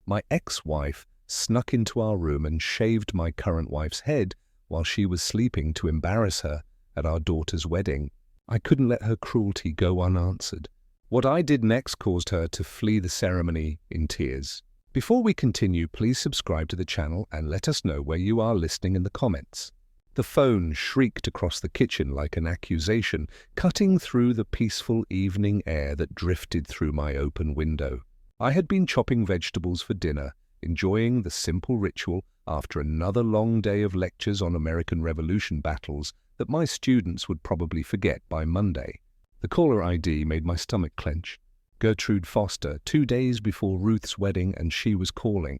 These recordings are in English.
My ex-wife snuck into our room and shaved my current wife's head while she was sleeping to embarrass her at our daughter's wedding. I couldn't let her cruelty go unanswered. What I did next caused her to flee the ceremony in tears. Before we continue, please subscribe to the channel and let us know where you are listening in the comments. The phone shrieked across the kitchen like an accusation, cutting through the peaceful evening air that drifted through my open window. I had been chopping vegetables for dinner, enjoying the simple ritual after another long day of lectures on American Revolution battles that my students would probably forget by Monday. The caller ID made my stomach clench. Gertrude Foster, 2 days before Ruth's wedding, and she was calling.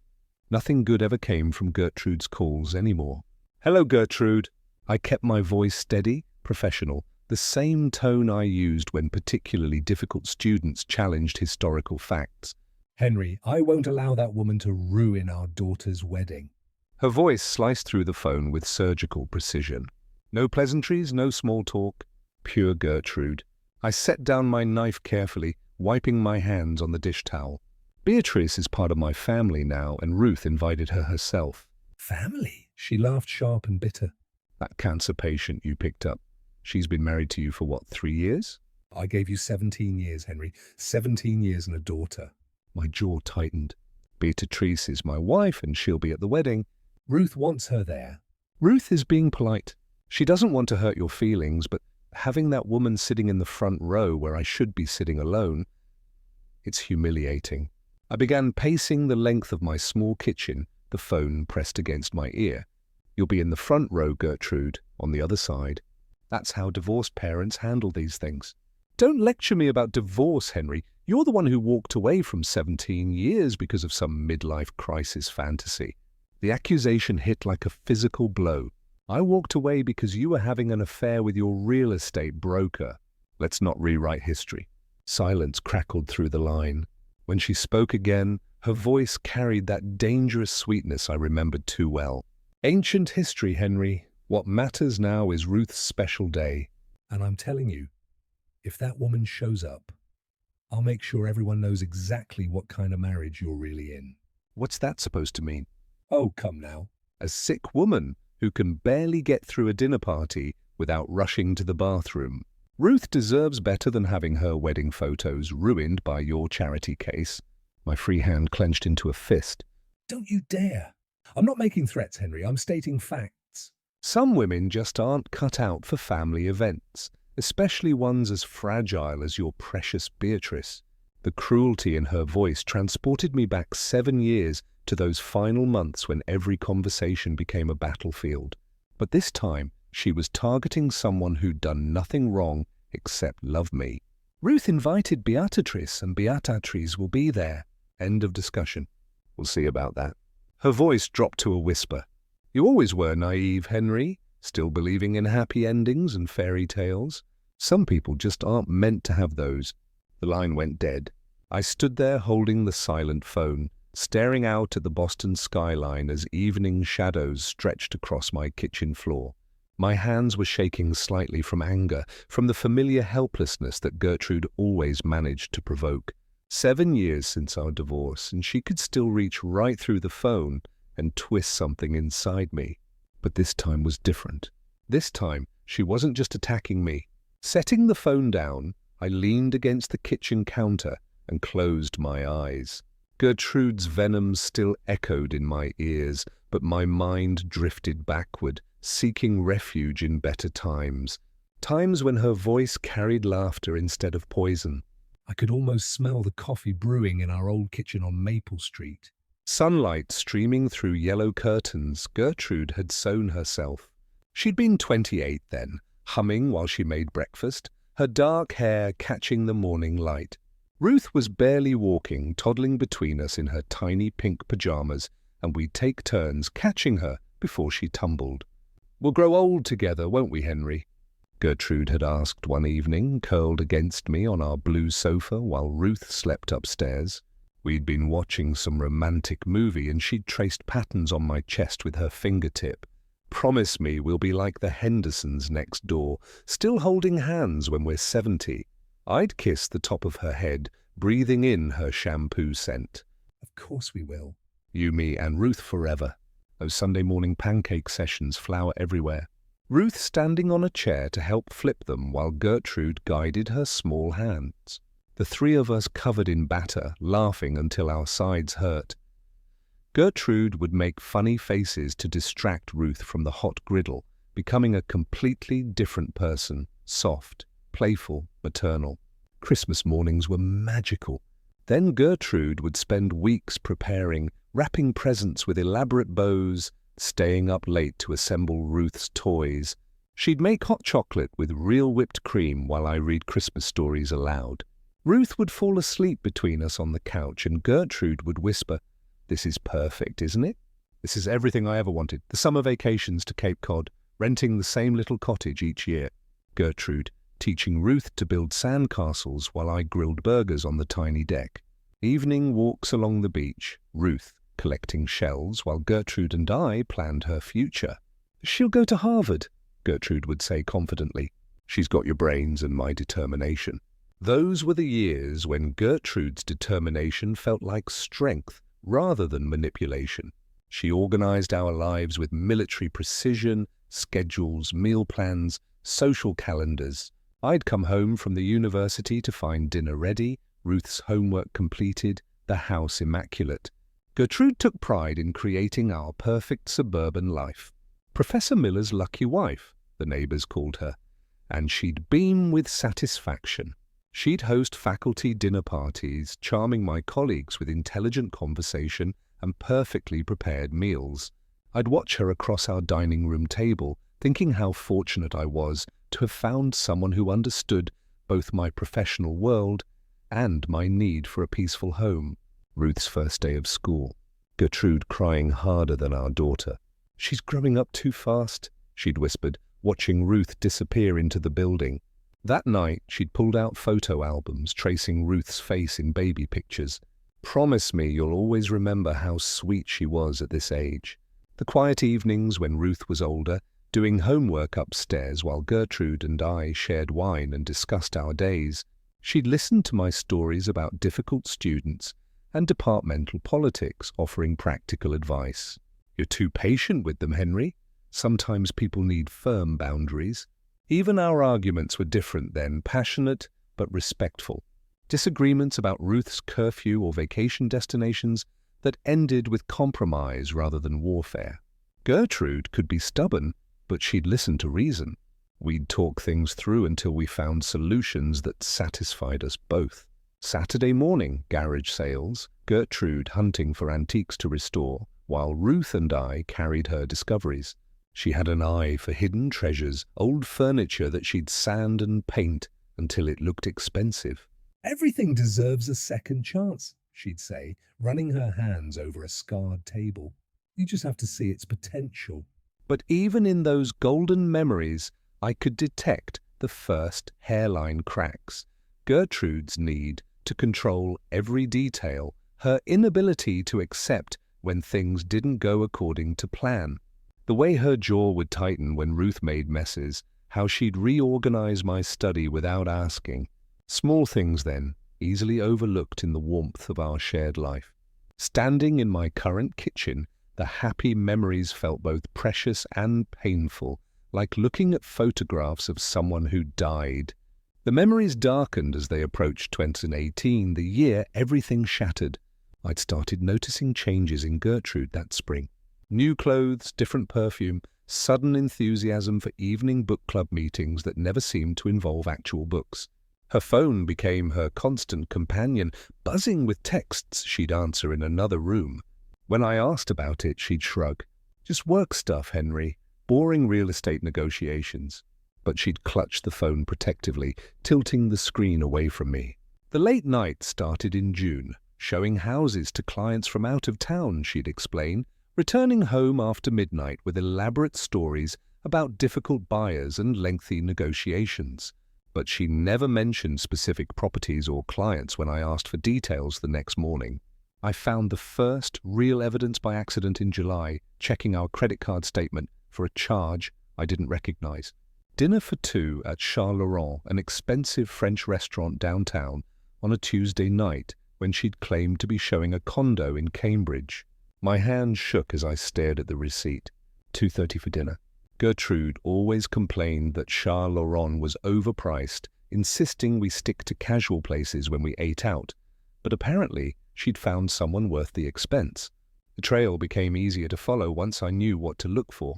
Nothing good ever came from Gertrude's calls anymore. "Hello, Gertrude." I kept my voice steady, professional, the same tone I used when particularly difficult students challenged historical facts. "Henry, I won't allow that woman to ruin our daughter's wedding." Her voice sliced through the phone with surgical precision. No pleasantries, no small talk, pure Gertrude. I set down my knife carefully, wiping my hands on the dish towel. Beatrice is part of my family now, and Ruth invited her herself. "Family?" She laughed sharp and bitter. "That cancer patient you picked up, she's been married to you for what, 3 years? "I gave you 17 years, Henry. 17 years and a daughter." My jaw tightened. "Beatrice is my wife, and she'll be at the wedding." "Ruth wants her there." "Ruth is being polite. She doesn't want to hurt your feelings, but having that woman sitting in the front row where I should be sitting alone, it's humiliating." I began pacing the length of my small kitchen, the phone pressed against my ear. "You'll be in the front row, Gertrude, on the other side. That's how divorced parents handle these things." "Don't lecture me about divorce, Henry. You're the one who walked away from 17 years because of some midlife crisis fantasy." The accusation hit like a physical blow. "I walked away because you were having an affair with your real estate broker." Let's not rewrite history. Silence crackled through the line. When she spoke again, her voice carried that dangerous sweetness I remembered too well. "Ancient history, Henry. What matters now is Ruth's special day." "And I'm telling you, if that woman shows up, I'll make sure everyone knows exactly what kind of marriage you're really in." What's that supposed to mean? "Oh, come now." A sick woman who can barely get through a dinner party without rushing to the bathroom. Ruth deserves better than having her wedding photos ruined by your charity case. My free hand clenched into a fist. "Don't you dare. I'm not making threats, Henry. I'm stating facts." Some women just aren't cut out for family events, especially ones as fragile as your precious Beatrice. The cruelty in her voice transported me back 7 years to those final months when every conversation became a battlefield. But this time, she was targeting someone who'd done nothing wrong except love me. "Ruth invited Beatrice, and Beatrice will be there." End of discussion. "We'll see about that." Her voice dropped to a whisper. "You always were naive, Henry, still believing in happy endings and fairy tales. Some people just aren't meant to have those." The line went dead. I stood there holding the silent phone, staring out at the Boston skyline as evening shadows stretched across my kitchen floor. My hands were shaking slightly from anger, from the familiar helplessness that Gertrude always managed to provoke. 7 years since our divorce, and she could still reach right through the phone and twist something inside me. But this time was different. This time, she wasn't just attacking me. Setting the phone down, I leaned against the kitchen counter and closed my eyes. Gertrude's venom still echoed in my ears, but my mind drifted backward, seeking refuge in better times. Times when her voice carried laughter instead of poison. I could almost smell the coffee brewing in our old kitchen on Maple Street. Sunlight streaming through yellow curtains, Gertrude had sewn herself. She'd been 28 then, humming while she made breakfast, her dark hair catching the morning light. Ruth was barely walking, toddling between us in her tiny pink pajamas, and we'd take turns catching her before she tumbled. "We'll grow old together, won't we, Henry?" Gertrude had asked one evening, curled against me on our blue sofa while Ruth slept upstairs. We'd been watching some romantic movie and she'd traced patterns on my chest with her fingertip. "Promise me we'll be like the Hendersons next door, still holding hands when we're 70. I'd kiss the top of her head, breathing in her shampoo scent. Of course we will. You, me, and Ruth forever. Those Sunday morning pancake sessions, flour everywhere. Ruth standing on a chair to help flip them while Gertrude guided her small hands. The three of us covered in batter, laughing until our sides hurt. Gertrude would make funny faces to distract Ruth from the hot griddle, becoming a completely different person, soft, playful, maternal. Christmas mornings were magical. Then Gertrude would spend weeks preparing, wrapping presents with elaborate bows, staying up late to assemble Ruth's toys. She'd make hot chocolate with real whipped cream while I read Christmas stories aloud. Ruth would fall asleep between us on the couch and Gertrude would whisper, "This is perfect, isn't it? This is everything I ever wanted. The summer vacations to Cape Cod, renting the same little cottage each year." Gertrude teaching Ruth to build sandcastles while I grilled burgers on the tiny deck. Evening walks along the beach, Ruth collecting shells while Gertrude and I planned her future. "She'll go to Harvard," Gertrude would say confidently. "She's got your brains and my determination." Those were the years when Gertrude's determination felt like strength rather than manipulation. She organized our lives with military precision, schedules, meal plans, social calendars. I'd come home from the university to find dinner ready, Ruth's homework completed, the house immaculate. Gertrude took pride in creating our perfect suburban life. Professor Miller's lucky wife, the neighbors called her, and she'd beam with satisfaction. She'd host faculty dinner parties, charming my colleagues with intelligent conversation and perfectly prepared meals. I'd watch her across our dining room table, thinking how fortunate I was to have found someone who understood both my professional world and my need for a peaceful home. Ruth's first day of school. Gertrude crying harder than our daughter. "She's growing up too fast," she'd whispered, watching Ruth disappear into the building. That night, she'd pulled out photo albums tracing Ruth's face in baby pictures. "Promise me you'll always remember how sweet she was at this age." The quiet evenings when Ruth was older, doing homework upstairs while Gertrude and I shared wine and discussed our days. She'd listened to my stories about difficult students and departmental politics, offering practical advice. "You're too patient with them, Henry. Sometimes people need firm boundaries." Even our arguments were different then, passionate but respectful. Disagreements about Ruth's curfew or vacation destinations that ended with compromise rather than warfare. Gertrude could be stubborn, but she'd listen to reason. We'd talk things through until we found solutions that satisfied us both. Saturday morning, garage sales, Gertrude hunting for antiques to restore, while Ruth and I carried her discoveries. She had an eye for hidden treasures, old furniture that she'd sand and paint until it looked expensive. "Everything deserves a second chance," she'd say, running her hands over a scarred table. "You just have to see its potential." But even in those golden memories, I could detect the first hairline cracks. Gertrude's need to control every detail, her inability to accept when things didn't go according to plan. The way her jaw would tighten when Ruth made messes, how she'd reorganize my study without asking. Small things then, easily overlooked in the warmth of our shared life. Standing in my current kitchen, the happy memories felt both precious and painful, like looking at photographs of someone who died. The memories darkened as they approached 2018, the year everything shattered. I'd started noticing changes in Gertrude that spring. New clothes, different perfume, sudden enthusiasm for evening book club meetings that never seemed to involve actual books. Her phone became her constant companion, buzzing with texts she'd answer in another room. When I asked about it, she'd shrug. "Just work stuff, Henry. Boring real estate negotiations." But she'd clutch the phone protectively, tilting the screen away from me. The late night started in June, showing houses to clients from out of town, she'd explain, returning home after midnight with elaborate stories about difficult buyers and lengthy negotiations. But she never mentioned specific properties or clients when I asked for details the next morning. I found the first real evidence by accident in July, checking our credit card statement for a charge I didn't recognize. Dinner for two at Charles Laurent, an expensive French restaurant downtown, on a Tuesday night, when she'd claimed to be showing a condo in Cambridge. My hand shook as I stared at the receipt. 2:30 for dinner. Gertrude always complained that Charles Laurent was overpriced, insisting we stick to casual places when we ate out. But apparently, she'd found someone worth the expense. The trail became easier to follow once I knew what to look for.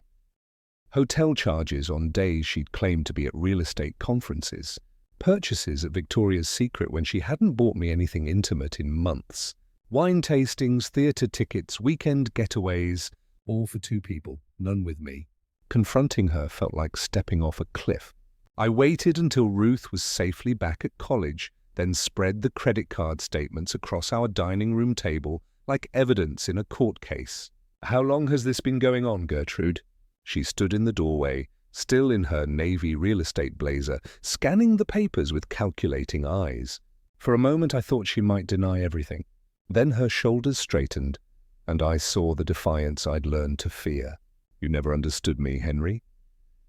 Hotel charges on days she'd claimed to be at real estate conferences. Purchases at Victoria's Secret when she hadn't bought me anything intimate in months. Wine tastings, theatre tickets, weekend getaways, All for 2 people, none with me. Confronting her felt like stepping off a cliff. I waited until Ruth was safely back at college, then spread the credit card statements across our dining room table like evidence in a court case. "How long has this been going on, Gertrude?" She stood in the doorway, still in her navy real estate blazer, scanning the papers with calculating eyes. For a moment I thought she might deny everything. Then her shoulders straightened, and I saw the defiance I'd learned to fear. "You never understood me, Henry."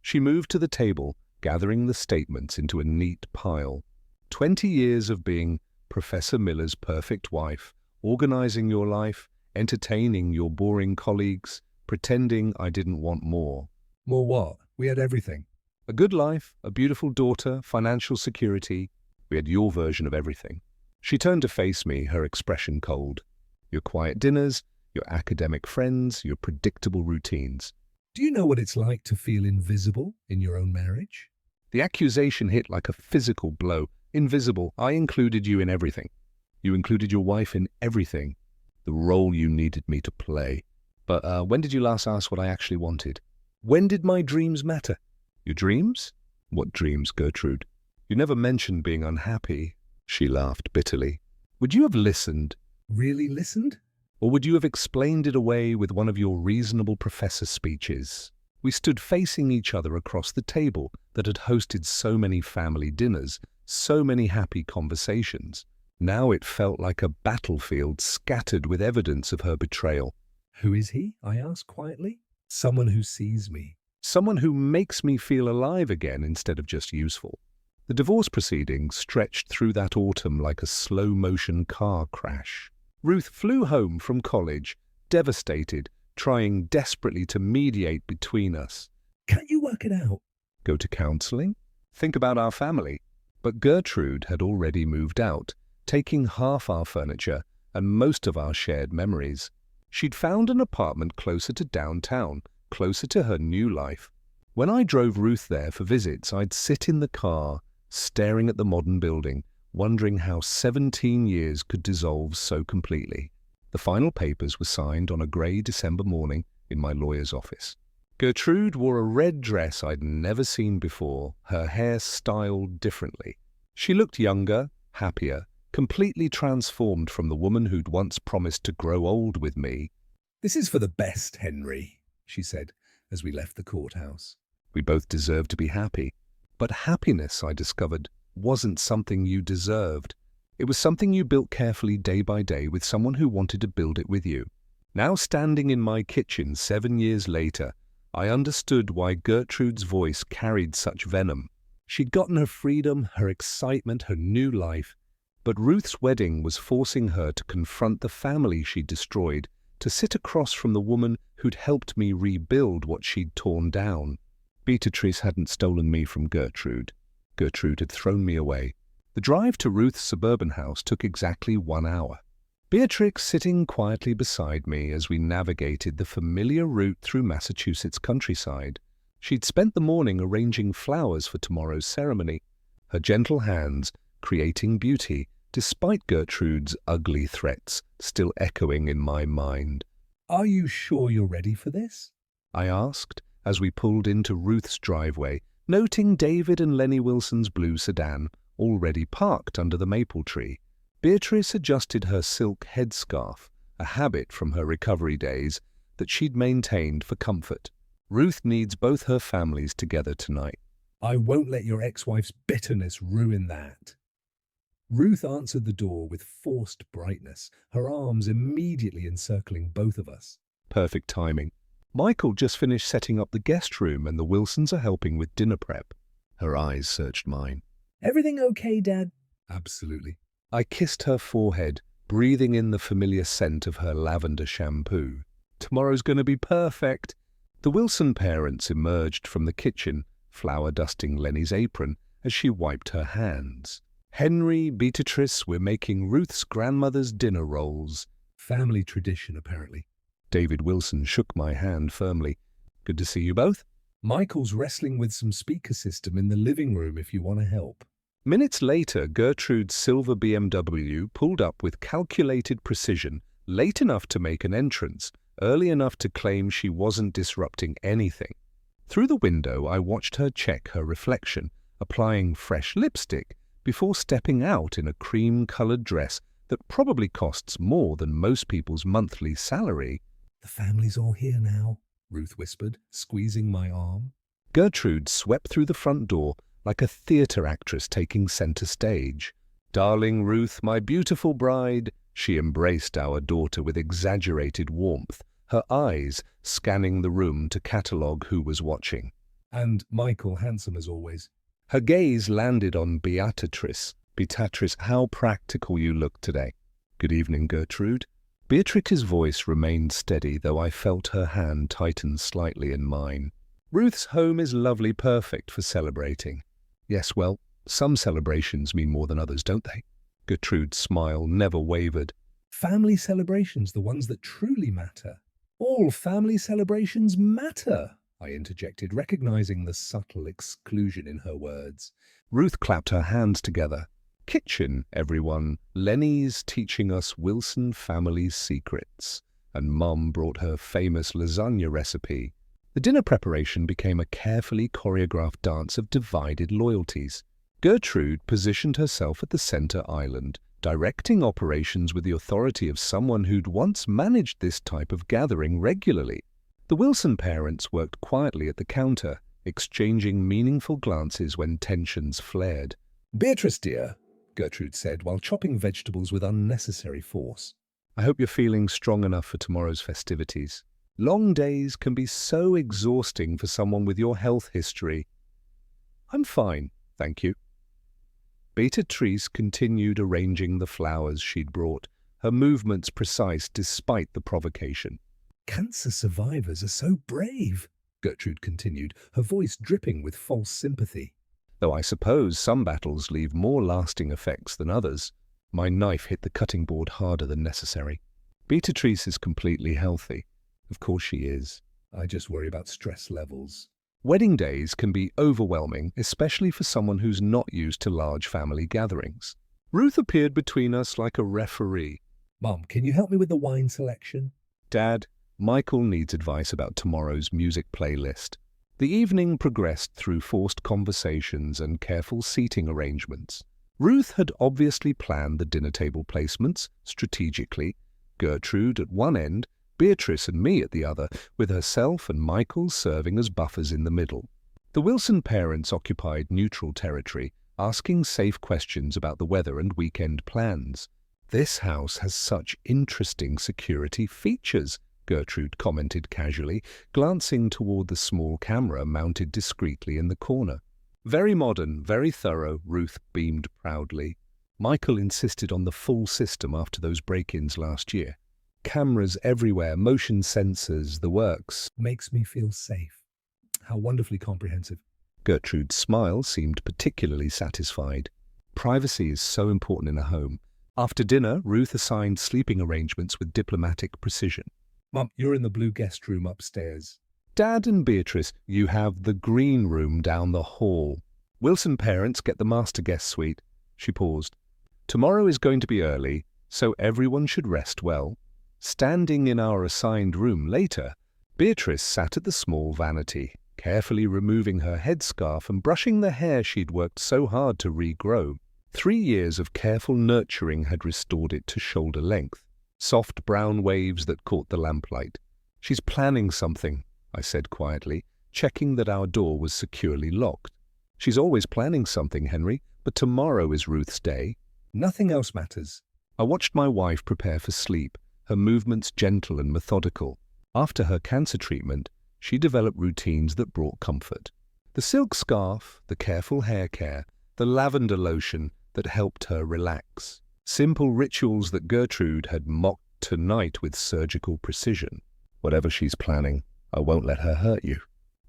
She moved to the table, gathering the statements into a neat pile. 20 years of being Professor Miller's perfect wife, organizing your life, entertaining your boring colleagues, pretending I didn't want more. More what? We had everything. A good life, a beautiful daughter, financial security. We had your version of everything. She turned to face me, her expression cold. Your quiet dinners, your academic friends, your predictable routines. Do you know what it's like to feel invisible in your own marriage? The accusation hit like a physical blow. Invisible. I included you in everything. You included your wife in everything. The role you needed me to play. But when did you last ask what I actually wanted? When did my dreams matter? Your dreams? What dreams, Gertrude? You never mentioned being unhappy. She laughed bitterly. Would you have listened? Really listened? Or would you have explained it away with one of your reasonable professor speeches? We stood facing each other across the table that had hosted so many family dinners, so many happy conversations. Now it felt like a battlefield scattered with evidence of her betrayal. Who is he? I asked quietly. Someone who sees me. Someone who makes me feel alive again instead of just useful. The divorce proceedings stretched through that autumn like a slow-motion car crash. Ruth flew home from college, devastated, trying desperately to mediate between us. Can't you work it out? Go to counseling? Think about our family. But Gertrude had already moved out, taking half our furniture and most of our shared memories. She'd found an apartment closer to downtown, closer to her new life. When I drove Ruth there for visits, I'd sit in the car, staring at the modern building, wondering how 17 years could dissolve so completely. The final papers were signed on a grey December morning in my lawyer's office. Gertrude wore a red dress I'd never seen before, her hair styled differently. She looked younger, happier, completely transformed from the woman who'd once promised to grow old with me. This is for the best, Henry, she said as we left the courthouse. We both deserved to be happy. But happiness, I discovered, wasn't something you deserved. It was something you built carefully day by day with someone who wanted to build it with you. Now standing in my kitchen 7 years later, I understood why Gertrude's voice carried such venom. She'd gotten her freedom, her excitement, her new life. But Ruth's wedding was forcing her to confront the family she'd destroyed, to sit across from the woman who'd helped me rebuild what she'd torn down. Beatrice hadn't stolen me from Gertrude. Gertrude had thrown me away. The drive to Ruth's suburban house took exactly 1 hour. Beatrix sitting quietly beside me as we navigated the familiar route through Massachusetts countryside. She'd spent the morning arranging flowers for tomorrow's ceremony, her gentle hands creating beauty despite Gertrude's ugly threats still echoing in my mind. Are you sure you're ready for this? I asked as we pulled into Ruth's driveway, noting David and Lenny Wilson's blue sedan already parked under the maple tree. Beatrice adjusted her silk headscarf, a habit from her recovery days that she'd maintained for comfort. Ruth needs both her families together tonight. I won't let your ex-wife's bitterness ruin that. Ruth answered the door with forced brightness, her arms immediately encircling both of us. Perfect timing. Michael just finished setting up the guest room and the Wilsons are helping with dinner prep. Her eyes searched mine. Everything okay, Dad? Absolutely. I kissed her forehead, breathing in the familiar scent of her lavender shampoo. Tomorrow's going to be perfect. The Wilson parents emerged from the kitchen, flour dusting Lenny's apron as she wiped her hands. Henry, Beatrice, we're making Ruth's grandmother's dinner rolls. Family tradition, apparently. David Wilson shook my hand firmly. Good to see you both. Michael's wrestling with some speaker system in the living room if you want to help. Minutes later, Gertrude's silver BMW pulled up with calculated precision, late enough to make an entrance, early enough to claim she wasn't disrupting anything. Through the window, I watched her check her reflection, applying fresh lipstick, before stepping out in a cream-colored dress that probably costs more than most people's monthly salary. The family's all here now, Ruth whispered, squeezing my arm. Gertrude swept through the front door like a theatre actress taking center stage. Darling Ruth, my beautiful bride, she embraced our daughter with exaggerated warmth, her eyes scanning the room to catalogue who was watching. And Michael, handsome as always. Her gaze landed on Beatrice. Beatrice, how practical you look today. Good evening, Gertrude. Beatrix's voice remained steady, though I felt her hand tighten slightly in mine. Ruth's home is lovely, perfect for celebrating. Yes, well, some celebrations mean more than others, don't they? Gertrude's smile never wavered. Family celebrations, the ones that truly matter. All family celebrations matter, I interjected, recognizing the subtle exclusion in her words. Ruth clapped her hands together. Kitchen, everyone. Lenny's teaching us Wilson family secrets. And Mum brought her famous lasagna recipe. The dinner preparation became a carefully choreographed dance of divided loyalties. Gertrude positioned herself at the center island, directing operations with the authority of someone who'd once managed this type of gathering regularly. The Wilson parents worked quietly at the counter, exchanging meaningful glances when tensions flared. Beatrice, dear, Gertrude said while chopping vegetables with unnecessary force. I hope you're feeling strong enough for tomorrow's festivities. Long days can be so exhausting for someone with your health history. I'm fine, thank you. Beatrice continued arranging the flowers she'd brought, her movements precise despite the provocation. Cancer survivors are so brave, Gertrude continued, her voice dripping with false sympathy. Though I suppose some battles leave more lasting effects than others. My knife hit the cutting board harder than necessary. Beatrice is completely healthy. Of course she is. I just worry about stress levels. Wedding days can be overwhelming, especially for someone who's not used to large family gatherings. Ruth appeared between us like a referee. Mum, can you help me with the wine selection? Dad, Michael needs advice about tomorrow's music playlist. The evening progressed through forced conversations and careful seating arrangements. Ruth had obviously planned the dinner table placements strategically, Gertrude at one end, Beatrice and me at the other, with herself and Michael serving as buffers in the middle. The Wilson parents occupied neutral territory, asking safe questions about the weather and weekend plans. This house has such interesting security features, Gertrude commented casually, glancing toward the small camera mounted discreetly in the corner. Very modern, very thorough, Ruth beamed proudly. Michael insisted on the full system after those break-ins last year. Cameras everywhere, motion sensors, the works. Makes me feel safe. How wonderfully comprehensive. Gertrude's smile seemed particularly satisfied. Privacy is so important in a home. After dinner, Ruth assigned sleeping arrangements with diplomatic precision. Mum, you're in the blue guest room upstairs. Dad and Beatrice, you have the green room down the hall. Wilson parents get the master guest suite. She paused. Tomorrow is going to be early, so everyone should rest well. Standing in our assigned room later, Beatrice sat at the small vanity, carefully removing her headscarf and brushing the hair she'd worked so hard to regrow. 3 years of careful nurturing had restored it to shoulder length, soft brown waves that caught the lamplight. She's planning something, I said quietly, checking that our door was securely locked. She's always planning something, Henry, but tomorrow is Ruth's day. Nothing else matters. I watched my wife prepare for sleep, her movements gentle and methodical. After her cancer treatment, she developed routines that brought comfort. The silk scarf, the careful hair care, the lavender lotion that helped her relax. Simple rituals that Gertrude had mocked tonight with surgical precision. Whatever she's planning, I won't let her hurt you.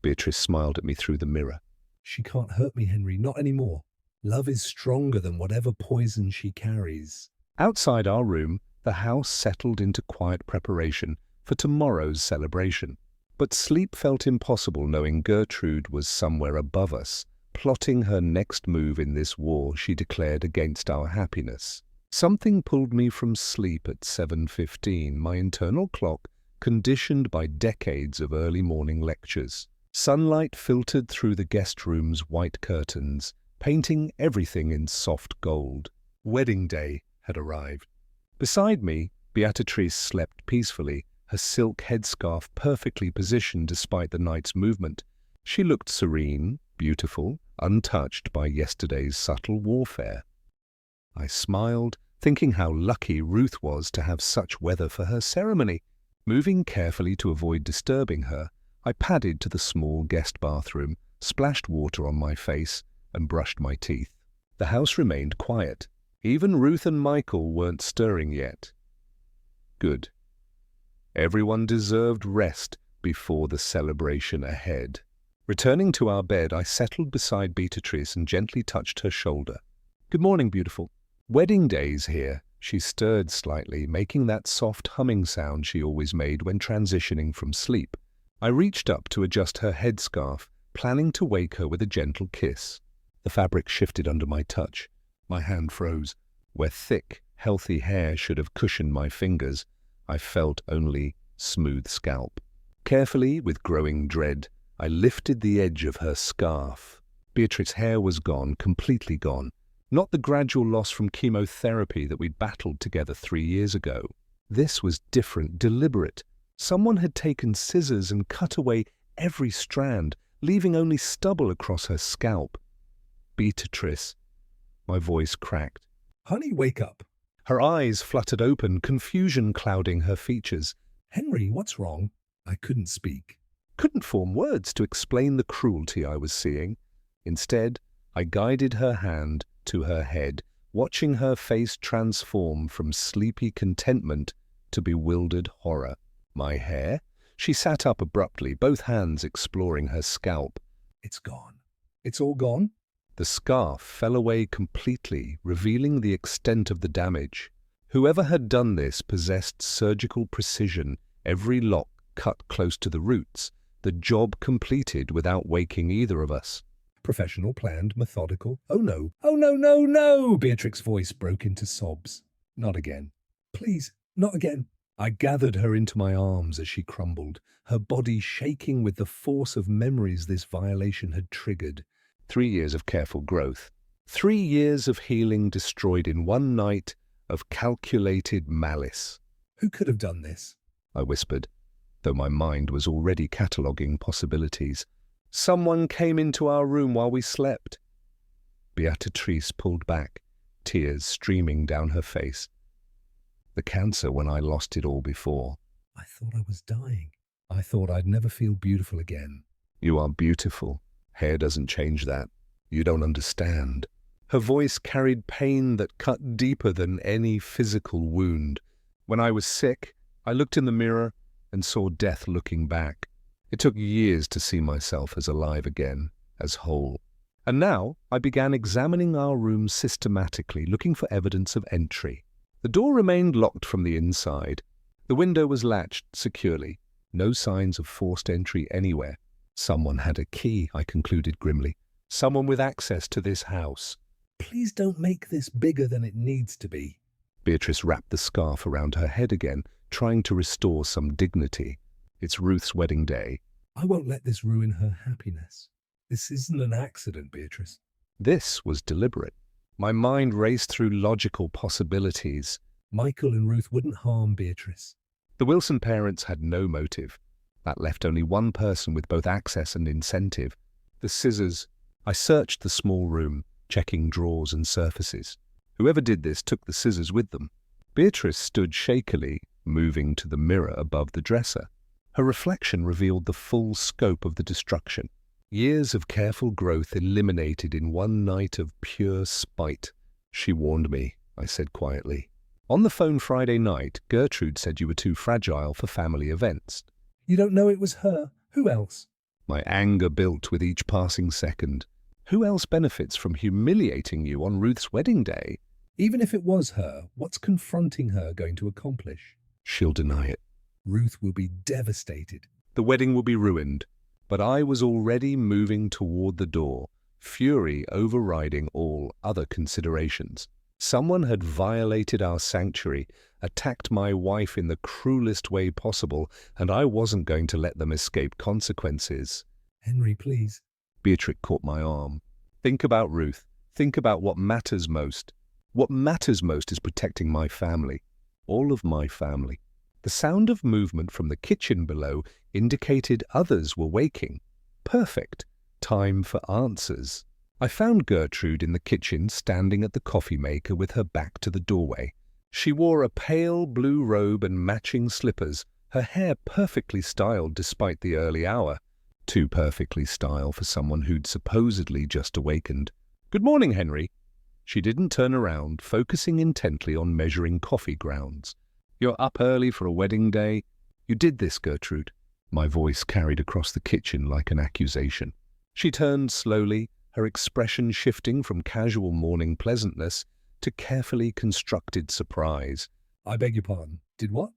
Beatrice smiled at me through the mirror. She can't hurt me, Henry, not anymore. Love is stronger than whatever poison she carries. Outside our room, the house settled into quiet preparation for tomorrow's celebration. But sleep felt impossible knowing Gertrude was somewhere above us, plotting her next move in this war she declared against our happiness. Something pulled me from sleep at 7:15, my internal clock conditioned by decades of early morning lectures. Sunlight filtered through the guest room's white curtains, painting everything in soft gold. Wedding day had arrived. Beside me, Beatrice slept peacefully, her silk headscarf perfectly positioned despite the night's movement. She looked serene, beautiful, untouched by yesterday's subtle warfare. I smiled, thinking how lucky Ruth was to have such weather for her ceremony. Moving carefully to avoid disturbing her, I padded to the small guest bathroom, splashed water on my face, and brushed my teeth. The house remained quiet. Even Ruth and Michael weren't stirring yet. Good. Everyone deserved rest before the celebration ahead. Returning to our bed, I settled beside Beatrice and gently touched her shoulder. "Good morning, beautiful." "Wedding day's here." She stirred slightly, making that soft humming sound she always made when transitioning from sleep. I reached up to adjust her headscarf, planning to wake her with a gentle kiss. The fabric shifted under my touch. My hand froze. Where thick, healthy hair should have cushioned my fingers, I felt only smooth scalp. Carefully, with growing dread, I lifted the edge of her scarf. Beatrice's hair was gone, completely gone. Not the gradual loss from chemotherapy that we'd battled together 3 years ago. This was different, deliberate. Someone had taken scissors and cut away every strand, leaving only stubble across her scalp. "Beatrice." My voice cracked. "Honey, wake up." Her eyes fluttered open, confusion clouding her features. "Henry, what's wrong?" I couldn't speak. Couldn't form words to explain the cruelty I was seeing. Instead, I guided her hand to her head, watching her face transform from sleepy contentment to bewildered horror. My hair? She sat up abruptly, both hands exploring her scalp. "It's gone." "It's all gone?" The scarf fell away completely, revealing the extent of the damage. Whoever had done this possessed surgical precision, every lock cut close to the roots, the job completed without waking either of us. "Professional, planned, methodical." "Oh no, oh no, no, no!" Beatrix's voice broke into sobs. "Not again. Please, not again." I gathered her into my arms as she crumbled, her body shaking with the force of memories this violation had triggered. 3 years of careful growth. 3 years of healing destroyed in one night of calculated malice. "Who could have done this?" I whispered, though my mind was already cataloguing possibilities. "Someone came into our room while we slept." Beatrice pulled back, tears streaming down her face. The cancer when I lost it all before. "I thought I was dying. I thought I'd never feel beautiful again." "You are beautiful. Hair doesn't change that. You don't understand." Her voice carried pain that cut deeper than any physical wound. When I was sick, I looked in the mirror and saw death looking back. It took years to see myself as alive again, as whole. And now I began examining our room systematically, looking for evidence of entry. The door remained locked from the inside. The window was latched securely. No signs of forced entry anywhere. Someone had a key, I concluded grimly. Someone with access to this house. "Please don't make this bigger than it needs to be." Beatrice wrapped the scarf around her head again, trying to restore some dignity. It's Ruth's wedding day. "I won't let this ruin her happiness. This isn't an accident, Beatrice." This was deliberate. My mind raced through logical possibilities. Michael and Ruth wouldn't harm Beatrice. The Wilson parents had no motive. That left only one person with both access and incentive. The scissors. I searched the small room, checking drawers and surfaces. Whoever did this took the scissors with them. Beatrice stood shakily, moving to the mirror above the dresser. Her reflection revealed the full scope of the destruction. Years of careful growth eliminated in one night of pure spite. She warned me. I said quietly. On the phone Friday night, Gertrude said you were too fragile for family events. You don't know it was her? Who else? My anger built with each passing second. Who else benefits from humiliating you on Ruth's wedding day? Even if it was her, what's confronting her going to accomplish? She'll deny it. Ruth will be devastated. The wedding will be ruined. But I was already moving toward the door, fury overriding all other considerations. Someone had violated our sanctuary, attacked my wife in the cruelest way possible, and I wasn't going to let them escape consequences. Henry, please. Beatrix caught my arm. Think about Ruth. Think about what matters most. What matters most is protecting my family. All of my family. The sound of movement from the kitchen below indicated others were waking. Perfect. Time for answers. I found Gertrude in the kitchen standing at the coffee maker with her back to the doorway. She wore a pale blue robe and matching slippers, her hair perfectly styled despite the early hour. Too perfectly styled for someone who'd supposedly just awakened. "Good morning, Henry." She didn't turn around, focusing intently on measuring coffee grounds. "You're up early for a wedding day. You did this, Gertrude." My voice carried across the kitchen like an accusation. She turned slowly, her expression shifting from casual morning pleasantness to carefully constructed surprise. I beg your pardon. Did what?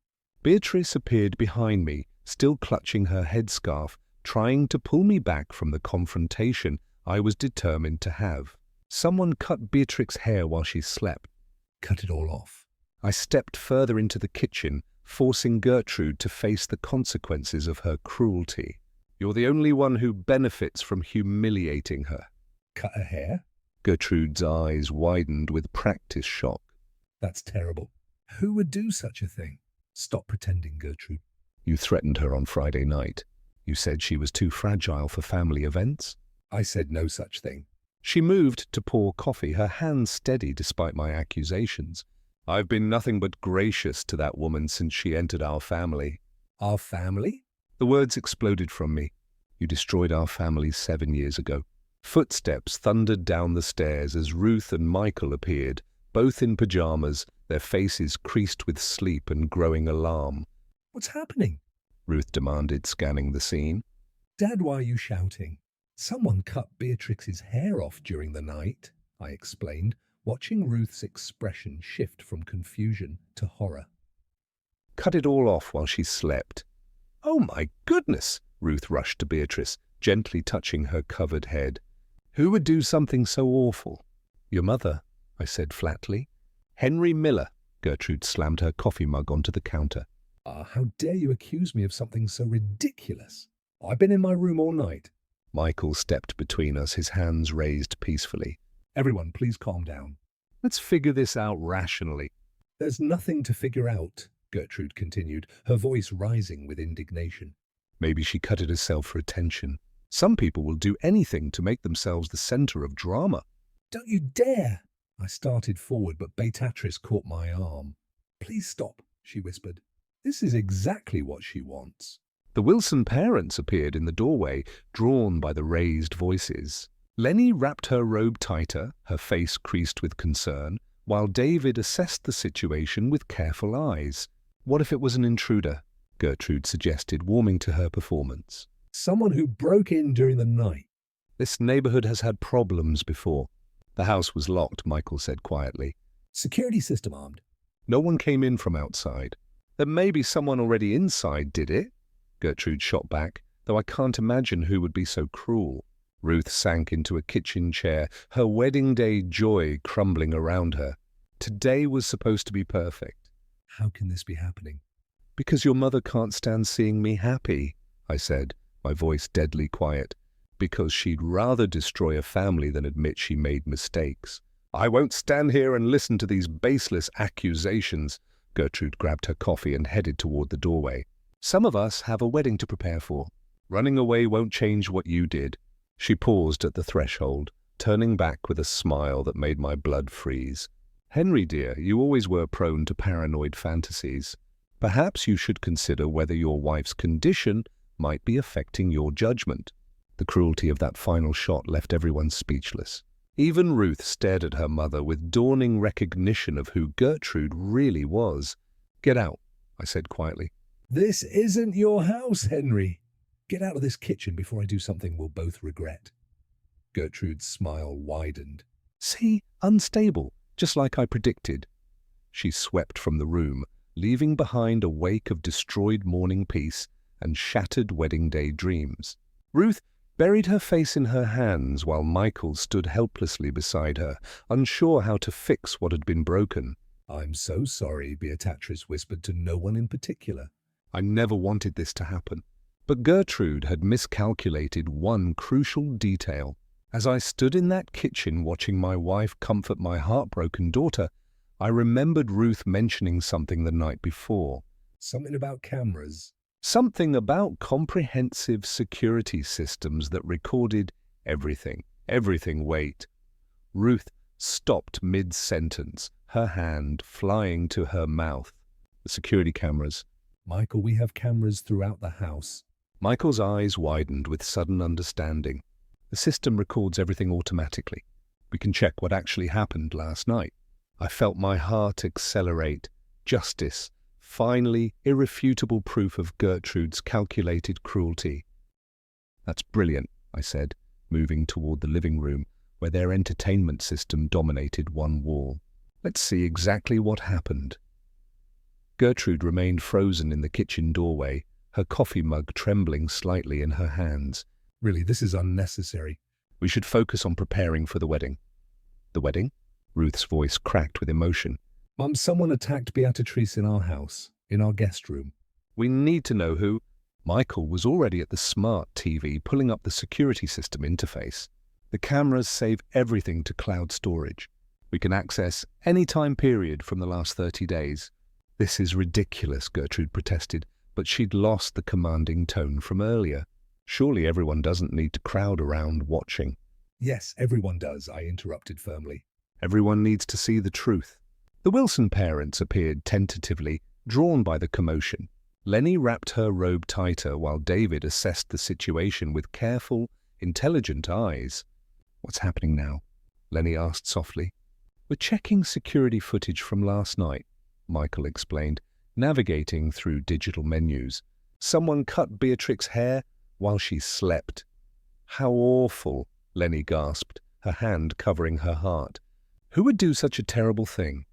Beatrice appeared behind me, still clutching her headscarf, trying to pull me back from the confrontation I was determined to have. Someone cut Beatrix's hair while she slept. Cut it all off. I stepped further into the kitchen, forcing Gertrude to face the consequences of her cruelty. "You're the only one who benefits from humiliating her." Cut her hair? Gertrude's eyes widened with practice shock. That's terrible. Who would do such a thing? Stop pretending, Gertrude. You threatened her on Friday night. You said she was too fragile for family events. I said no such thing. She moved to pour coffee, her hands steady despite my accusations. "I've been nothing but gracious to that woman since she entered our family." Our family? The words exploded from me. "You destroyed our family 7 years ago." Footsteps thundered down the stairs as Ruth and Michael appeared, both in pajamas, their faces creased with sleep and growing alarm. What's happening? Ruth demanded, scanning the scene. Dad, why are you shouting? Someone cut Beatrix's hair off during the night, I explained, watching Ruth's expression shift from confusion to horror. Cut it all off while she slept. "Oh my goodness!" Ruth rushed to Beatrice, gently touching her covered head. "Who would do something so awful?" "Your mother," I said flatly. "Henry Miller." Gertrude slammed her coffee mug onto the counter. How dare you accuse me of something so ridiculous? I've been in my room all night. Michael stepped between us, his hands raised peacefully. Everyone, please calm down. "Let's figure this out rationally." There's nothing to figure out, Gertrude continued, her voice rising with indignation. Maybe she cut it herself for attention. Some people will do anything to make themselves the center of drama. Don't you dare! I started forward, but Beatrice caught my arm. Please stop, she whispered. This is exactly what she wants. The Wilson parents appeared in the doorway, drawn by the raised voices. Lenny wrapped her robe tighter, her face creased with concern, while David assessed the situation with careful eyes. "What if it was an intruder?" Gertrude suggested, warming to her performance. Someone who broke in during the night. "This neighborhood has had problems before." "The house was locked," Michael said quietly. Security system armed. "No one came in from outside." "Then maybe someone already inside did it," Gertrude shot back, "though I can't imagine who would be so cruel." Ruth sank into a kitchen chair, her wedding day joy crumbling around her. Today was supposed to be perfect. How can this be happening? "Because your mother can't stand seeing me happy," I said, my voice deadly quiet. "Because she'd rather destroy a family than admit she made mistakes." "I won't stand here and listen to these baseless accusations." Gertrude grabbed her coffee and headed toward the doorway. "Some of us have a wedding to prepare for. Running away won't change what you did." She paused at the threshold, turning back with a smile that made my blood freeze. "Henry, dear, you always were prone to paranoid fantasies. Perhaps you should consider whether your wife's condition might be affecting your judgment." The cruelty of that final shot left everyone speechless. Even Ruth stared at her mother with dawning recognition of who Gertrude really was. "Get out," I said quietly. "This isn't your house, Henry. Get out of this kitchen before I do something we'll both regret." Gertrude's smile widened. "See, unstable, just like I predicted." She swept from the room, leaving behind a wake of destroyed morning peace and shattered wedding day dreams. Ruth buried her face in her hands while Michael stood helplessly beside her, unsure how to fix what had been broken. "I'm so sorry," Beatrice whispered to no one in particular. I never wanted this to happen. But Gertrude had miscalculated one crucial detail. As I stood in that kitchen watching my wife comfort my heartbroken daughter, I remembered Ruth mentioning something the night before. Something about cameras. Something about comprehensive security systems that recorded everything. Wait. Ruth stopped mid-sentence, her hand flying to her mouth. The security cameras. "Michael, we have cameras throughout the house." Michael's eyes widened with sudden understanding. "The system records everything automatically. We can check what actually happened last night." I felt my heart accelerate. Justice. Finally, irrefutable proof of Gertrude's calculated cruelty. "That's brilliant," I said, moving toward the living room, where their entertainment system dominated one wall. "Let's see exactly what happened." Gertrude remained frozen in the kitchen doorway, her coffee mug trembling slightly in her hands. "Really, this is unnecessary." "We should focus on preparing for the wedding." "The wedding?" Ruth's voice cracked with emotion. "Mum, someone attacked Beatrice in our house, in our guest room." "We need to know who." Michael was already at the smart TV pulling up the security system interface. "The cameras save everything to cloud storage. We can access any time period from the last 30 days. "This is ridiculous," Gertrude protested, but she'd lost the commanding tone from earlier. Surely everyone doesn't need to crowd around watching. "Yes, everyone does," I interrupted firmly. Everyone needs to see the truth. The Wilson parents appeared tentatively, drawn by the commotion. Lenny wrapped her robe tighter while David assessed the situation with careful, intelligent eyes. "What's happening now?" Lenny asked softly. "We're checking security footage from last night," Michael explained, navigating through digital menus. "Someone cut Beatrix's hair while she slept." "How awful," Lenny gasped, her hand covering her heart. "Who would do such a terrible thing?"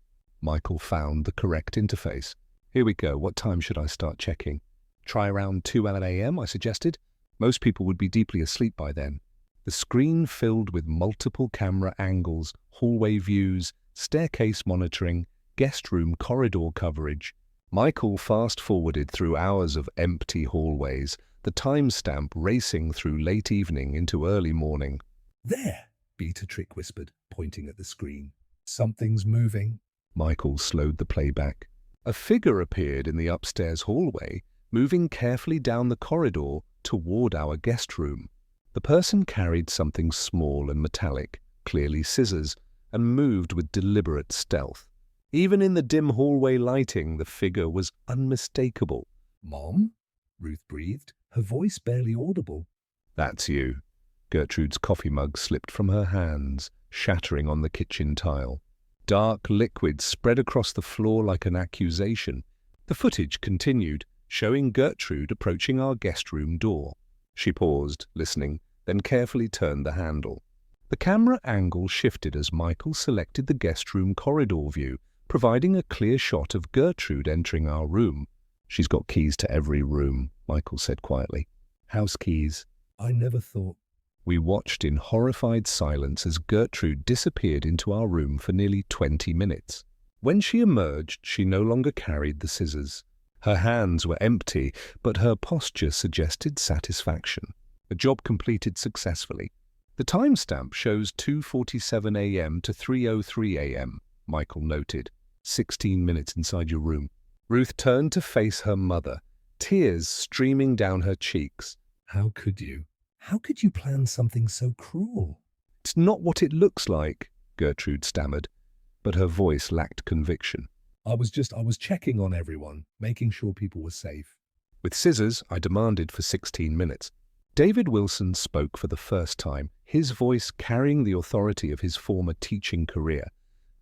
Michael found the correct interface. "Here we go. What time should I start checking?" "Try around 2 a.m., I suggested. Most people would be deeply asleep by then." The screen filled with multiple camera angles, hallway views, staircase monitoring, guest room corridor coverage. Michael fast-forwarded through hours of empty hallways, the timestamp racing through late evening into early morning. "There," Beatrix whispered, pointing at the screen. "Something's moving." Michael slowed the playback. A figure appeared in the upstairs hallway, moving carefully down the corridor toward our guest room. The person carried something small and metallic, clearly scissors, and moved with deliberate stealth. Even in the dim hallway lighting, the figure was unmistakable. "Mom?" Ruth breathed, her voice barely audible. "That's you." Gertrude's coffee mug slipped from her hands, shattering on the kitchen tile. Dark liquid spread across the floor like an accusation. The footage continued, showing Gertrude approaching our guest room door. She paused, listening, then carefully turned the handle. The camera angle shifted as Michael selected the guest room corridor view, providing a clear shot of Gertrude entering our room. "She's got keys to every room," Michael said quietly. "House keys." "I never thought." We watched in horrified silence as Gertrude disappeared into our room for nearly 20 minutes. When she emerged, she no longer carried the scissors. Her hands were empty, but her posture suggested satisfaction. A job completed successfully. "The timestamp shows 2:47 a.m. to 3:03 a.m., Michael noted. 16 minutes inside your room." Ruth turned to face her mother, tears streaming down her cheeks. "How could you? How could you plan something so cruel?" "It's not what it looks like," Gertrude stammered, but her voice lacked conviction. I was checking on everyone, making sure people were safe." With scissors, I demanded for 16 minutes. David Wilson spoke for the first time, his voice carrying the authority of his former teaching career.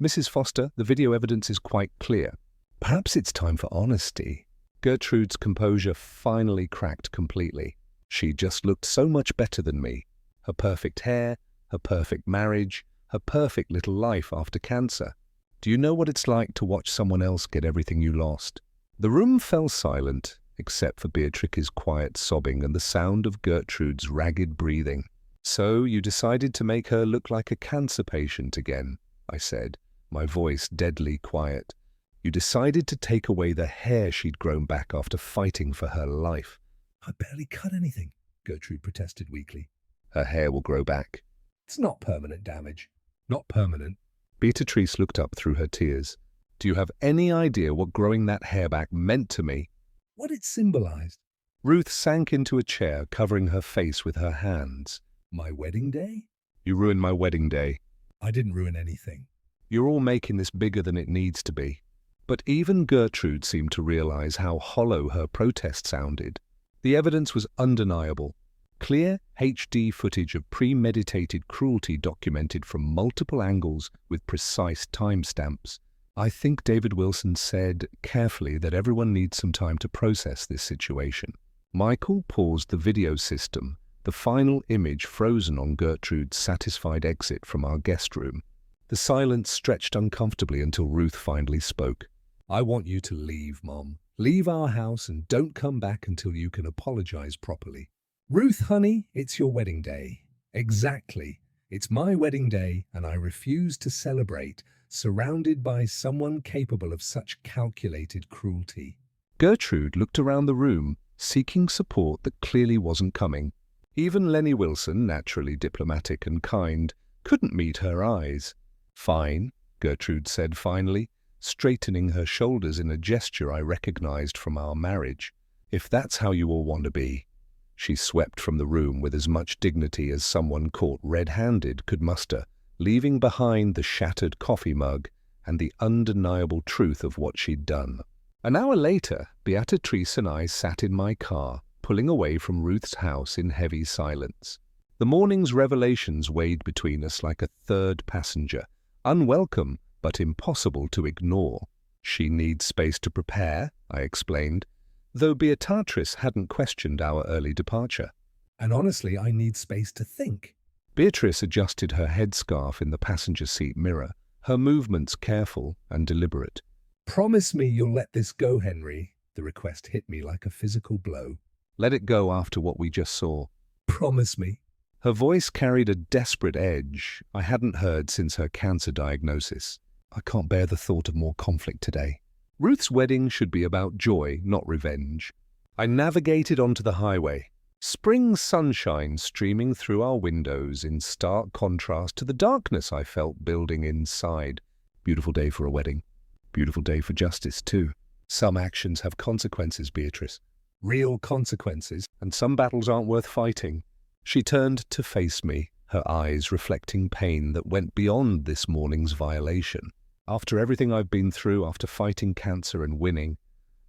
"Mrs. Foster, the video evidence is quite clear. Perhaps it's time for honesty." Gertrude's composure finally cracked completely. She just looked so much better than me. Her perfect hair, her perfect marriage, her perfect little life after cancer. "Do you know what it's like to watch someone else get everything you lost?" The room fell silent, except for Beatrix's quiet sobbing and the sound of Gertrude's ragged breathing. "So you decided to make her look like a cancer patient again," I said, my voice deadly quiet. "You decided to take away the hair she'd grown back after fighting for her life." "I barely cut anything," Gertrude protested weakly. "Her hair will grow back." "It's not permanent damage." "Not permanent." Beatrice looked up through her tears. "Do you have any idea what growing that hair back meant to me?" "What it symbolized." Ruth sank into a chair, covering her face with her hands. "My wedding day?" "You ruined my wedding day." "I didn't ruin anything." "You're all making this bigger than it needs to be." But even Gertrude seemed to realize how hollow her protest sounded. The evidence was undeniable. Clear HD footage of premeditated cruelty documented from multiple angles with precise timestamps. "I think David Wilson said carefully that everyone needs some time to process this situation." Michael paused the video system, the final image frozen on Gertrude's satisfied exit from our guest room. The silence stretched uncomfortably until Ruth finally spoke. "I want you to leave, Mom. Leave our house and don't come back until you can apologize properly." "Ruth, honey, it's your wedding day." "Exactly. It's my wedding day, and I refuse to celebrate, surrounded by someone capable of such calculated cruelty." Gertrude looked around the room, seeking support that clearly wasn't coming. Even Lenny Wilson, naturally diplomatic and kind, couldn't meet her eyes. "Fine," Gertrude said finally, straightening her shoulders in a gesture I recognized from our marriage. "If that's how you all want to be." She swept from the room with as much dignity as someone caught red-handed could muster, leaving behind the shattered coffee mug and the undeniable truth of what she'd done. An hour later, Beatrice and I sat in my car, pulling away from Ruth's house in heavy silence. The morning's revelations weighed between us like a third passenger, unwelcome but impossible to ignore. "She needs space to prepare," I explained, though Beatrice hadn't questioned our early departure. "And honestly, I need space to think." Beatrice adjusted her headscarf in the passenger seat mirror, her movements careful and deliberate. "Promise me you'll let this go, Henry." The request hit me like a physical blow. "Let it go after what we just saw." "Promise me." Her voice carried a desperate edge I hadn't heard since her cancer diagnosis. "I can't bear the thought of more conflict today." Ruth's wedding should be about joy, not revenge. I navigated onto the highway. Spring sunshine streaming through our windows in stark contrast to the darkness I felt building inside. Beautiful day for a wedding. Beautiful day for justice, too. Some actions have consequences, Beatrice. Real consequences, and some battles aren't worth fighting. She turned to face me, her eyes reflecting pain that went beyond this morning's violation. "After everything I've been through, after fighting cancer and winning,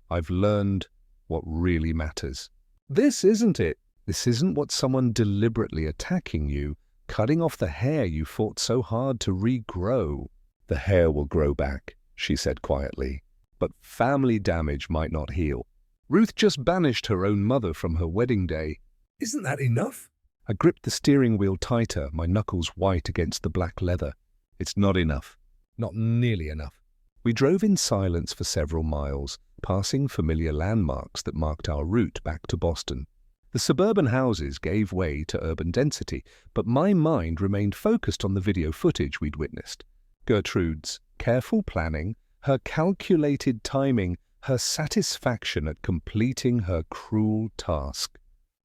I've learned what really matters. This isn't it. This isn't what someone deliberately attacking you, cutting off the hair you fought so hard to regrow. The hair will grow back," she said quietly, "but family damage might not heal. Ruth just banished her own mother from her wedding day." "Isn't that enough?" I gripped the steering wheel tighter, my knuckles white against the black leather. "It's not enough. Not nearly enough." We drove in silence for several miles, passing familiar landmarks that marked our route back to Boston. The suburban houses gave way to urban density, but my mind remained focused on the video footage we'd witnessed. Gertrude's careful planning, her calculated timing, her satisfaction at completing her cruel task.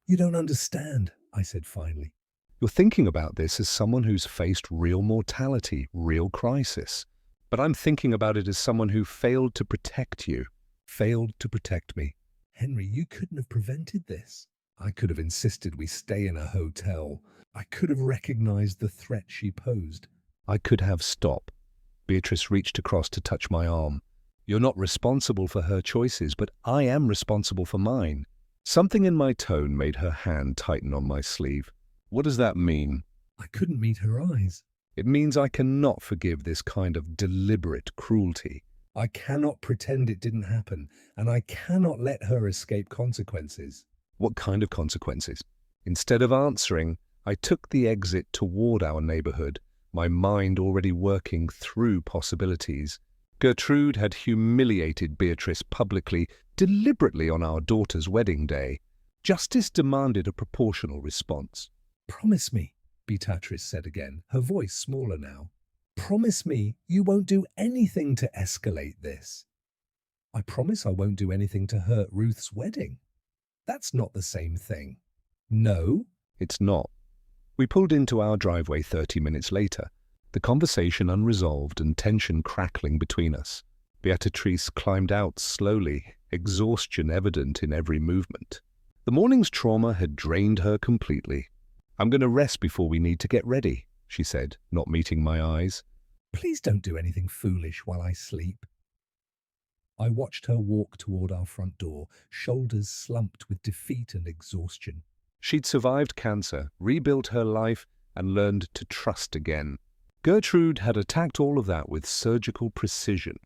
"You don't understand," I said finally. "You're thinking about this as someone who's faced real mortality, real crisis. But I'm thinking about it as someone who failed to protect you, failed to protect me." "Henry, you couldn't have prevented this." I could have insisted we stay in a hotel. I could have recognized the threat she posed. I could have stopped. Beatrice reached across to touch my arm. "You're not responsible for her choices, but I am responsible for mine." Something in my tone made her hand tighten on my sleeve. What does that mean? I couldn't meet her eyes. It means I cannot forgive this kind of deliberate cruelty. I cannot pretend it didn't happen, and I cannot let her escape consequences. What kind of consequences? Instead of answering, I took the exit toward our neighborhood, my mind already working through possibilities. Gertrude had humiliated Beatrice publicly, deliberately on our daughter's wedding day. Justice demanded a proportional response. Promise me, Beatrice said again, her voice smaller now. Promise me you won't do anything to escalate this. I promise I won't do anything to hurt Ruth's wedding. That's not the same thing. No? It's not. We pulled into our driveway 30 minutes later, the conversation unresolved and tension crackling between us. Beatrice climbed out slowly, exhaustion evident in every movement. The morning's trauma had drained her completely. I'm going to rest before we need to get ready, she said, not meeting my eyes. Please don't do anything foolish while I sleep. I watched her walk toward our front door, shoulders slumped with defeat and exhaustion. She'd survived cancer, rebuilt her life, and learned to trust again. Gertrude had attacked all of that with surgical precision.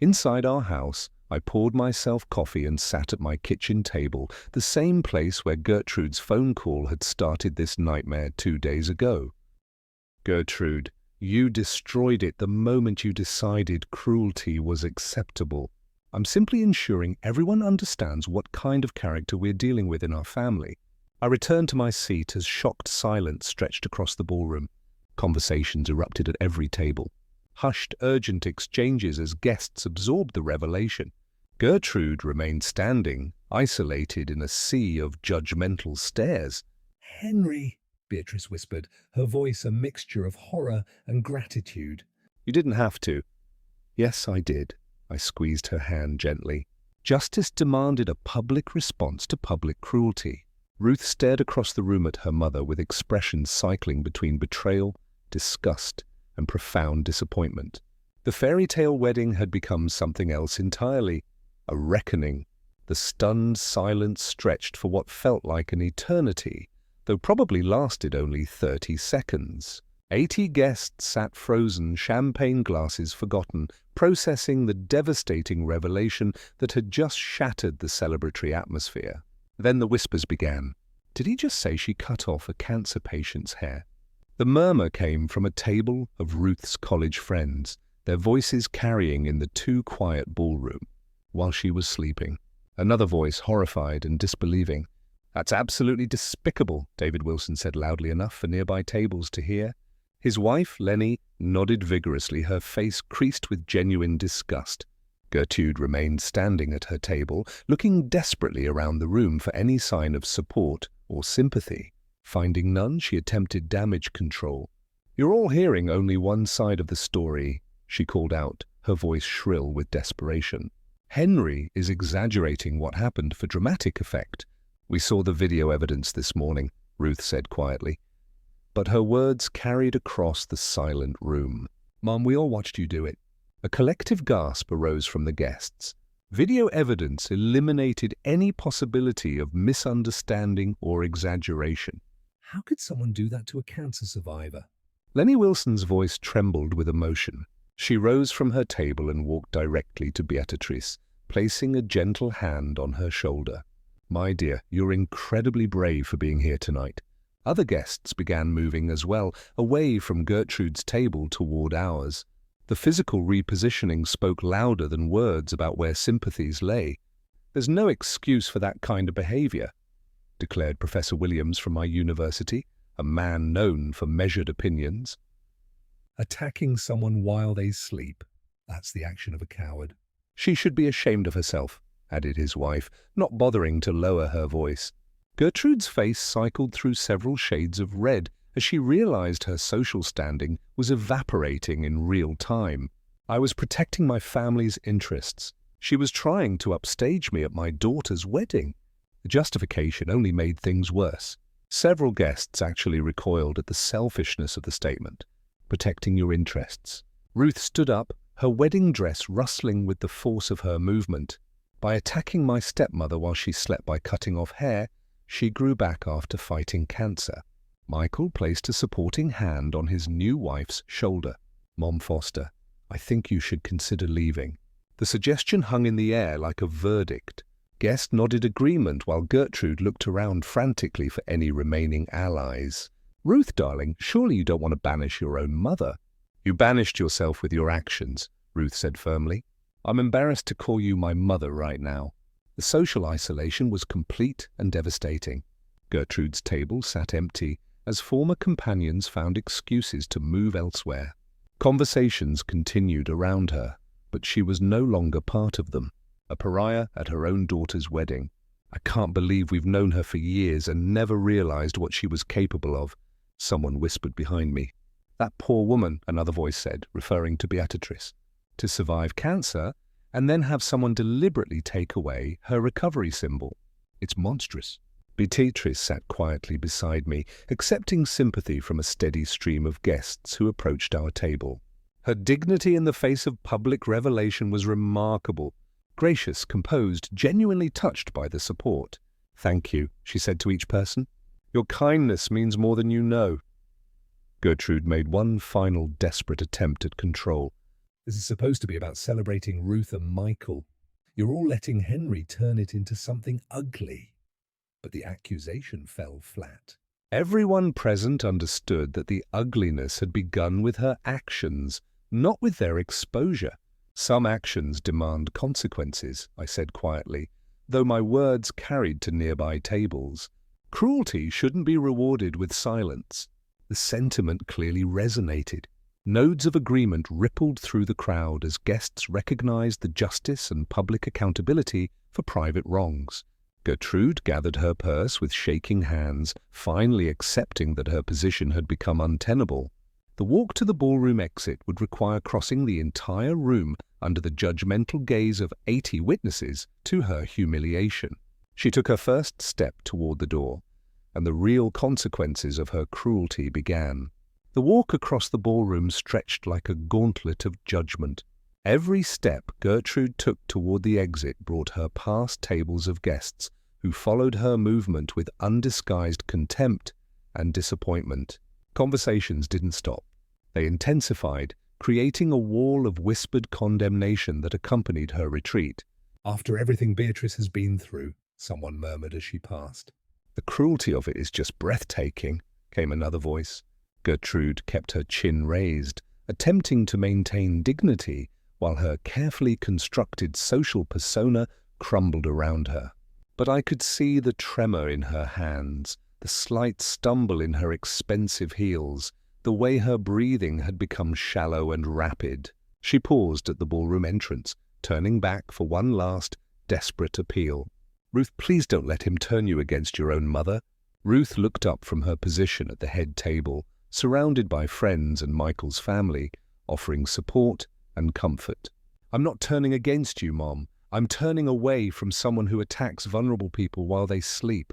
Inside our house, I poured myself coffee and sat at my kitchen table, the same place where Gertrude's phone call had started this nightmare 2 days ago. Gertrude, you destroyed it the moment you decided cruelty was acceptable. I'm simply ensuring everyone understands what kind of character we're dealing with in our family. I returned to my seat as shocked silence stretched across the ballroom. Conversations erupted at every table. Hushed, urgent exchanges as guests absorbed the revelation. Gertrude remained standing, isolated in a sea of judgmental stares. Henry, Beatrice whispered, her voice a mixture of horror and gratitude. You didn't have to. Yes, I did. I squeezed her hand gently. Justice demanded a public response to public cruelty. Ruth stared across the room at her mother with expressions cycling between betrayal, disgust, and profound disappointment. The fairy tale wedding had become something else entirely, a reckoning. The stunned silence stretched for what felt like an eternity, though probably lasted only 30 seconds. 80 guests sat frozen, champagne glasses forgotten, processing the devastating revelation that had just shattered the celebratory atmosphere. Then the whispers began. Did he just say she cut off a cancer patient's hair? The murmur came from a table of Ruth's college friends, their voices carrying in the too quiet ballroom while she was sleeping. Another voice, horrified and disbelieving. That's absolutely despicable, David Wilson said loudly enough for nearby tables to hear. His wife, Lenny, nodded vigorously, her face creased with genuine disgust. Gertrude remained standing at her table, looking desperately around the room for any sign of support or sympathy. Finding none, she attempted damage control. You're all hearing only one side of the story, she called out, her voice shrill with desperation. Henry is exaggerating what happened for dramatic effect. We saw the video evidence this morning, Ruth said quietly. But her words carried across the silent room. Mom, we all watched you do it. A collective gasp arose from the guests. Video evidence eliminated any possibility of misunderstanding or exaggeration. How could someone do that to a cancer survivor? Lenny Wilson's voice trembled with emotion. She rose from her table and walked directly to Beatrice, placing a gentle hand on her shoulder. My dear, you're incredibly brave for being here tonight. Other guests began moving as well, away from Gertrude's table toward ours. The physical repositioning spoke louder than words about where sympathies lay. There's no excuse for that kind of behavior, declared Professor Williams from my university, a man known for measured opinions. Attacking someone while they sleep, that's the action of a coward. She should be ashamed of herself, added his wife, not bothering to lower her voice. Gertrude's face cycled through several shades of red as she realized her social standing was evaporating in real time. I was protecting my family's interests. She was trying to upstage me at my daughter's wedding. The justification only made things worse. Several guests actually recoiled at the selfishness of the statement. Protecting your interests. Ruth stood up, her wedding dress rustling with the force of her movement. By attacking my stepmother while she slept by cutting off hair, she grew back after fighting cancer. Michael placed a supporting hand on his new wife's shoulder. Mom Foster, I think you should consider leaving. The suggestion hung in the air like a verdict. Guest nodded agreement while Gertrude looked around frantically for any remaining allies. Ruth, darling, surely you don't want to banish your own mother. You banished yourself with your actions, Ruth said firmly. I'm embarrassed to call you my mother right now. The social isolation was complete and devastating. Gertrude's table sat empty as former companions found excuses to move elsewhere. Conversations continued around her, but she was no longer part of them. A pariah at her own daughter's wedding. I can't believe we've known her for years and never realized what she was capable of, someone whispered behind me. That poor woman, another voice said, referring to Beatrice. To survive cancer and then have someone deliberately take away her recovery symbol. It's monstrous. Beatrice sat quietly beside me, accepting sympathy from a steady stream of guests who approached our table. Her dignity in the face of public revelation was remarkable. Gracious, composed, genuinely touched by the support. Thank you, she said to each person. Your kindness means more than you know. Gertrude made one final desperate attempt at control. This is supposed to be about celebrating Ruth and Michael. You're all letting Henry turn it into something ugly. But the accusation fell flat. Everyone present understood that the ugliness had begun with her actions, not with their exposure. Some actions demand consequences, I said quietly, though my words carried to nearby tables. Cruelty shouldn't be rewarded with silence. The sentiment clearly resonated. Nodes of agreement rippled through the crowd as guests recognized the justice and public accountability for private wrongs. Gertrude gathered her purse with shaking hands, finally accepting that her position had become untenable. The walk to the ballroom exit would require crossing the entire room under the judgmental gaze of 80 witnesses to her humiliation. She took her first step toward the door, and the real consequences of her cruelty began. The walk across the ballroom stretched like a gauntlet of judgment. Every step Gertrude took toward the exit brought her past tables of guests who followed her movement with undisguised contempt and disappointment. Conversations didn't stop. They intensified, creating a wall of whispered condemnation that accompanied her retreat. After everything Beatrice has been through, someone murmured as she passed. The cruelty of it is just breathtaking, came another voice. Gertrude kept her chin raised, attempting to maintain dignity while her carefully constructed social persona crumbled around her. But I could see the tremor in her hands, the slight stumble in her expensive heels, the way her breathing had become shallow and rapid. She paused at the ballroom entrance, turning back for one last, desperate appeal. Ruth, please don't let him turn you against your own mother. Ruth looked up from her position at the head table, surrounded by friends and Michael's family, offering support and comfort. I'm not turning against you, Mom. I'm turning away from someone who attacks vulnerable people while they sleep.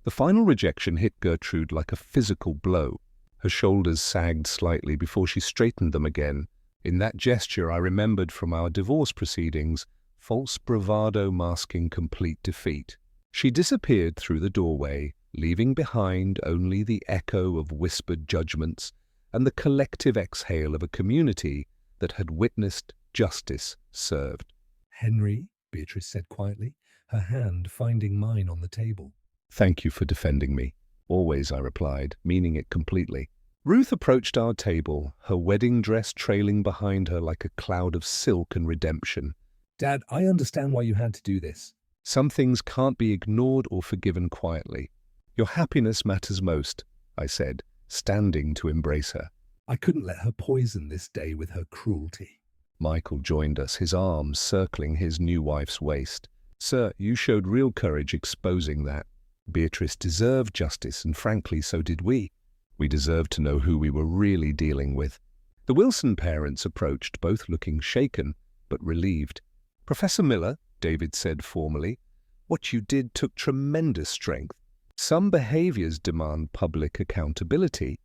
The final rejection hit Gertrude like a physical blow. Her shoulders sagged slightly before she straightened them again. In that gesture I remembered from our divorce proceedings, false bravado masking complete defeat. She disappeared through the doorway, leaving behind only the echo of whispered judgments and the collective exhale of a community that had witnessed justice served. Henry, Beatrice said quietly, her hand finding mine on the table. Thank you for defending me. Always, I replied, meaning it completely. Ruth approached our table, her wedding dress trailing behind her like a cloud of silk and redemption. Dad, I understand why you had to do this. Some things can't be ignored or forgiven quietly. Your happiness matters most, I said, standing to embrace her. I couldn't let her poison this day with her cruelty. Michael joined us, his arms circling his new wife's waist. Sir, you showed real courage exposing that. Beatrice deserved justice, and frankly, so did we. We deserved to know who we were really dealing with. The Wilson parents approached, both looking shaken, but relieved. Professor Miller, David said formally, what you did took tremendous strength. Some behaviors demand public accountability.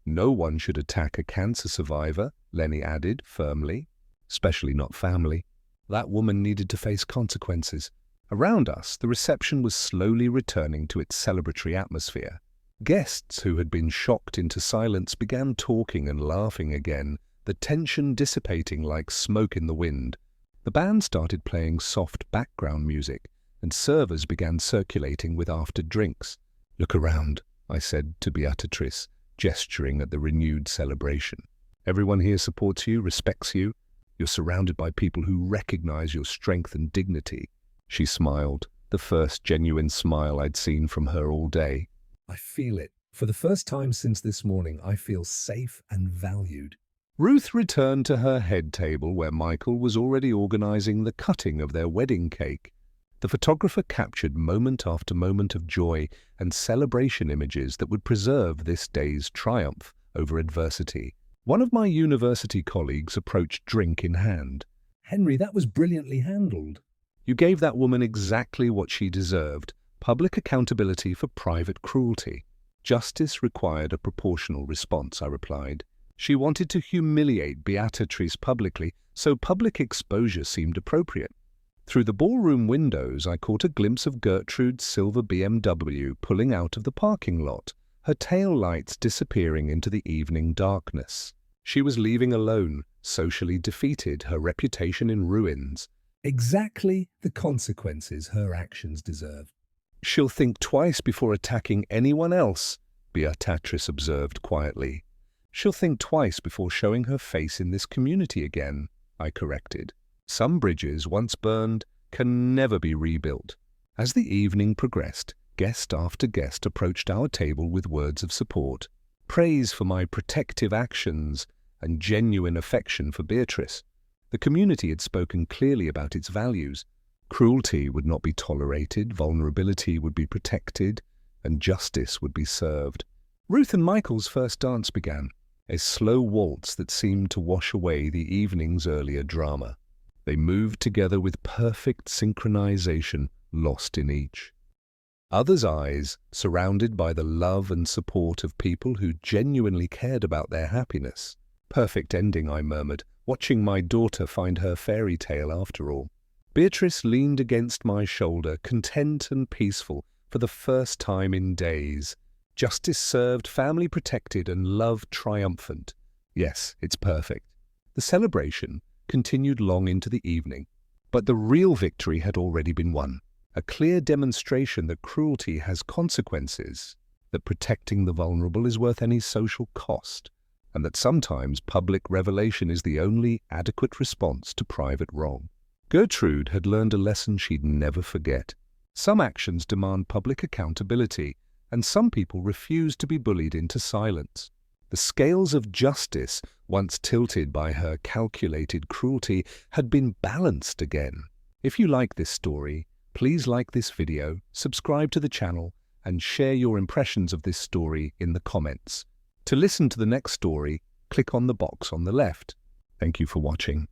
No one should attack a cancer survivor, Lenny added firmly, especially not family. That woman needed to face consequences. Around us, the reception was slowly returning to its celebratory atmosphere. Guests who had been shocked into silence began talking and laughing again, the tension dissipating like smoke in the wind. The band started playing soft background music, and servers began circulating with after drinks. "Look around," I said to Beatrice, gesturing at the renewed celebration. "Everyone here supports you, respects you. You're surrounded by people who recognize your strength and dignity." She smiled, the first genuine smile I'd seen from her all day. "I feel it. For the first time since this morning, I feel safe and valued." Ruth returned to her head table where Michael was already organizing the cutting of their wedding cake. The photographer captured moment after moment of joy and celebration images that would preserve this day's triumph over adversity. One of my university colleagues approached drink in hand. "Henry, that was brilliantly handled." "You gave that woman exactly what she deserved, public accountability for private cruelty." "Justice required a proportional response," I replied. "She wanted to humiliate Beatrice publicly, so public exposure seemed appropriate." Through the ballroom windows, I caught a glimpse of Gertrude's silver BMW pulling out of the parking lot, her tail lights disappearing into the evening darkness. She was leaving alone, socially defeated, her reputation in ruins. Exactly the consequences her actions deserve. "She'll think twice before attacking anyone else," Beatrice observed quietly. "She'll think twice before showing her face in this community again," I corrected. "Some bridges, once burned, can never be rebuilt." As the evening progressed, guest after guest approached our table with words of support, praise for my protective actions, and genuine affection for Beatrice. The community had spoken clearly about its values. Cruelty would not be tolerated, vulnerability would be protected, and justice would be served. Ruth and Michael's first dance began, a slow waltz that seemed to wash away the evening's earlier drama. They moved together with perfect synchronization, lost in each. Others' eyes, surrounded by the love and support of people who genuinely cared about their happiness. "Perfect ending," I murmured, watching my daughter find her fairy tale after all. Beatrice leaned against my shoulder, content and peaceful, for the first time in days. Justice served, family protected, and love triumphant. Yes, it's perfect. The celebration continued long into the evening, but the real victory had already been won. A clear demonstration that cruelty has consequences, that protecting the vulnerable is worth any social cost, and that sometimes public revelation is the only adequate response to private wrong. Gertrude had learned a lesson she'd never forget. Some actions demand public accountability, and some people refuse to be bullied into silence. The scales of justice, once tilted by her calculated cruelty, had been balanced again. If you like this story, please like this video, subscribe to the channel, and share your impressions of this story in the comments. To listen to the next story, click on the box on the left. Thank you for watching.